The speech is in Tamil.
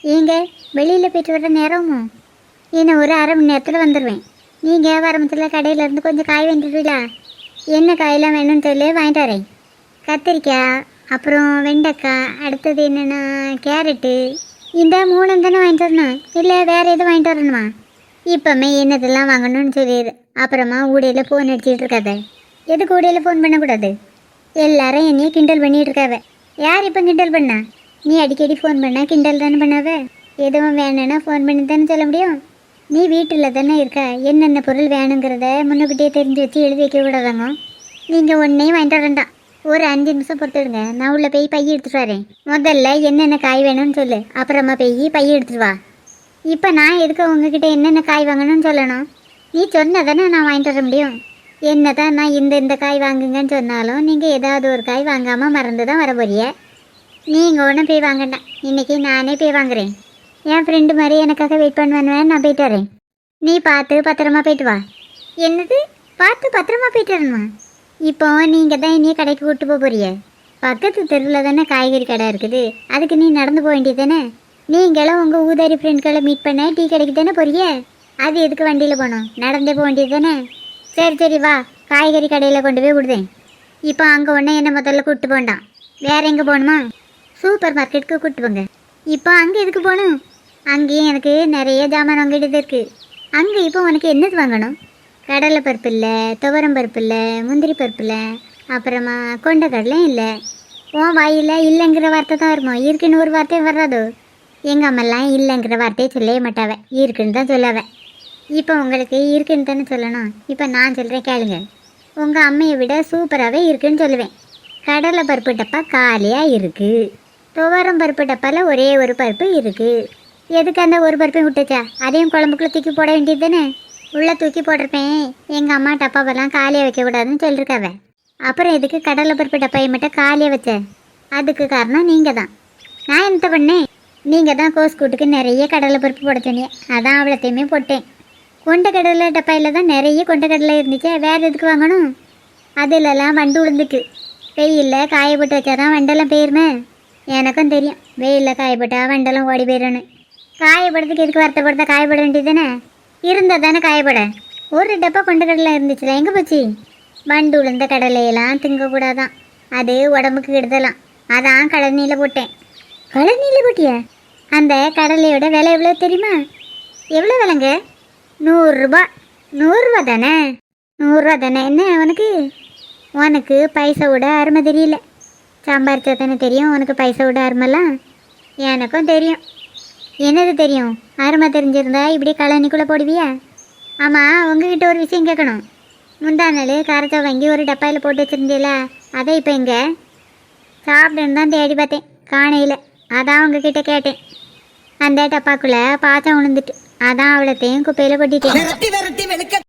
ஏங்க வெளியில் போயிட்டு வர நேரமோ என்ன ஒரு அரை மணி நேரத்தில் வந்துடுவேன். நீங்கள் வரமத்தில் கடையிலேருந்து கொஞ்சம் காய் வாங்கிட்டுருவீங்களா? என்ன காயெல்லாம் வேணும்னு சொல்லி வாங்கிட்டு வரேன். கத்திரிக்காய், அப்புறம் வெண்டைக்காய், அடுத்தது என்னென்னா கேரட்டு, இந்த மூணு தானே வாங்கிட்டு வரணும், இல்லை வேறு எதுவும் வாங்கிட்டு வரணுமா? இப்போமே என்னதெல்லாம் வாங்கணும்னு சொல்லிடு. அப்புறமா ஊடையில் ஃபோன் அடிச்சுட்டு இருக்காத. எதுக்கு ஊடையில் ஃபோன் பண்ணக்கூடாது? எல்லாரும் என்னையே கிண்டல் பண்ணிகிட்டு இருக்காவ. யார் இப்போ கிண்டல் பண்ணா? நீ அடிக்கடி ஃபோன் பண்ணால் கிண்டல் தானே பண்ணாவ. எதுவும் வேணும்னா ஃபோன் பண்ணி தானே சொல்ல முடியும். நீ வீட்டில் தானே இருக்க. என்னென்ன பொருள் வேணுங்கிறத முன்னுக்கிட்டே தெரிஞ்சு வச்சு எழுதி வைக்க கூடாதாங்க. நீங்கள் ஒன்றையும் வாங்கிட்டு வரேன்டான். ஒரு 5 நிமிஷம் பொறுத்துடுங்க, நான் உள்ளே போய் பைய எடுத்துகிட்டு வரேன். முதல்ல என்னென்ன காய் வேணும்னு சொல்லு, அப்புறமா போய் பைய எடுத்துகிட்டு வா. இப்போ நான் எதுக்கு உங்ககிட்ட என்னென்ன காய் வாங்கணும்னு சொல்லணும்? நீ சொன்ன தானே நான் வாங்கிட்டு வர முடியும். என்ன தான் நான் இந்த காய் வாங்குங்கன்னு சொன்னாலும் நீங்கள் ஏதாவது ஒரு காய் வாங்காமல் மறந்து தான் வர போறிய. நீங்கள் ஒன்றும் போய் வாங்கண்டாம், இன்றைக்கி நானே போய் வாங்குறேன். என் ஃப்ரெண்டு மாதிரி எனக்காக வெயிட் பண்ணுவேன்னு நான் போயிட்டு வரேன். நீ பார்த்து பத்திரமா போயிட்டு வா. என்னது பார்த்து பத்திரமா போயிட்டு வரணுமா? இப்போ நீங்கள் தான் இனியே கடைக்கு கூப்பிட்டு போக போறிய. பக்கத்து தெருவில் தானே காய்கறி கடை இருக்குது, அதுக்கு நீ நடந்து போக வேண்டியது தானே. நீங்களும் உங்கள் ஊதாரி ஃப்ரெண்ட்களை மீட் பண்ண டீ கடைக்கு தானே போறிய. அது எதுக்கு வண்டியில் போகணும், நடந்தே போக வேண்டியது தானே. சரி வா, காய்கறி கடையில் கொண்டு போய் விடுதேன். இப்போ அங்கே ஒன்று என்ன முதல்ல கூப்பிட்டு போண்டான். வேறு எங்கே போகணுமா? சூப்பர் மார்க்கெட்டுக்கு கூப்பிட்டு போங்க. இப்போ அங்கே எதுக்கு போகணும்? அங்கேயும் எனக்கு நிறைய ஜாமான் வாங்கிட்டு இருக்குது. அங்கே இப்போ உனக்கு என்னது வாங்கணும்? கடலை பருப்பு இல்லை, துவரம் பருப்பு இல்லை, முந்திரி பருப்பு இல்லை, அப்புறமா கொண்ட கடலையும் இல்லை. உன் வாயில் இல்லைங்கிற வார்த்தை தான் இருக்கும், இருக்குன்னு ஒரு வார்த்தையும் வராதோ. எங்கள் அம்மெல்லாம் இல்லைங்கிற வார்த்தையை சொல்லவே மாட்டாவ, இருக்குன்னு தான் சொல்லாவ. இப்போ உங்களுக்கு இருக்குன்னு தானே சொல்லணும். இப்போ நான் சொல்கிறேன் கேளுங்க. உங்கள் அம்மையை விட சூப்பராகவே இருக்குன்னு சொல்லுவேன். கடலை பருப்பு டப்பா காலியாக இருக்குது. துவரம் பருப்பு டப்பாவில் ஒரே ஒரு பருப்பு இருக்குது. எதுக்கு அந்த ஒரு பருப்பையும் விட்டுச்சா? அதையும் குழம்புக்குள்ளே தூக்கி போட வேண்டியது தானே. உள்ளே தூக்கி போட்டிருப்பேன். எங்கள் அம்மா டப்பாவெல்லாம் காலியாக வைக்கக்கூடாதுன்னு சொல்லியிருக்காவ. அப்புறம் எதுக்கு கடலை பருப்பு டப்பாயை மட்டும் காலியாக வச்ச? அதுக்கு காரணம் நீங்கள் தான். நான் என்ன பண்ணேன்? நீங்கள் தான் கோஸ் கூட்டுக்கு நிறைய கடலை பருப்பு போட சொன்னீங்க, அதான் அவ்வளோத்தையுமே போட்டேன். கொண்ட கடலை டப்பாயில் தான் நிறைய கொண்ட கடலை இருந்துச்சு, வேறு எதுக்கு வாங்கணும்? அதிலெல்லாம் வண்டு விழுந்துட்டு. வெயிலில் காய போட்டு வச்சாதான் வண்டெல்லாம் போயிருமே. எனக்கும் தெரியும், வெயிலில் காயப்பட்டா வண்டெல்லாம் ஓடி போயிடணும். காயப்படுறதுக்கு எதுக்கு வருத்தப்படுத்த? காயப்பட வேண்டியது தானே. இருந்தால் தானே காயப்பட. ஒரு டப்பா கொண்ட கடலை இருந்துச்சுல, எங்கே போச்சு? வண்டு உளுந்த கடலையெல்லாம் திங்கக்கூடாதான், அது உடம்புக்கு கெடுதலாம். அதான் கடல்நீல போட்டேன். கடல்நீல போட்டியா? அந்த கடலையோட விலை எவ்வளோ தெரியுமா? எவ்வளோ விலைங்க? 100 ரூபா. 100 ரூபா தானே? 100 ரூபா தானே. என்ன உனக்கு பைசாவோட அருமை தெரியல. சம்பாரிச்சா தானே தெரியும் உனக்கு பைசாவோட அருமெல்லாம். எனக்கும் தெரியும். என்னது தெரியும்? அருமை தெரிஞ்சிருந்தா இப்படி கழனிக்குள்ளே போடுவியா? ஆமாம், உங்ககிட்ட ஒரு விஷயம் கேட்கணும். முந்தா நாள் காரத்தை வாங்கி ஒரு டப்பாயில் போட்டு வச்சுருந்தீங்களா, அதை இப்போ எங்கே? சாப்பிடுன்னு தான் தேடி பார்த்தேன், காணையில். அதான் உங்ககிட்ட கேட்டேன். அந்த டப்பாக்குள்ளே பாச்சம் விழுந்துட்டு, அதான் அவ்வளோத்தையும் குப்பையில் கொட்டிட்டேன்.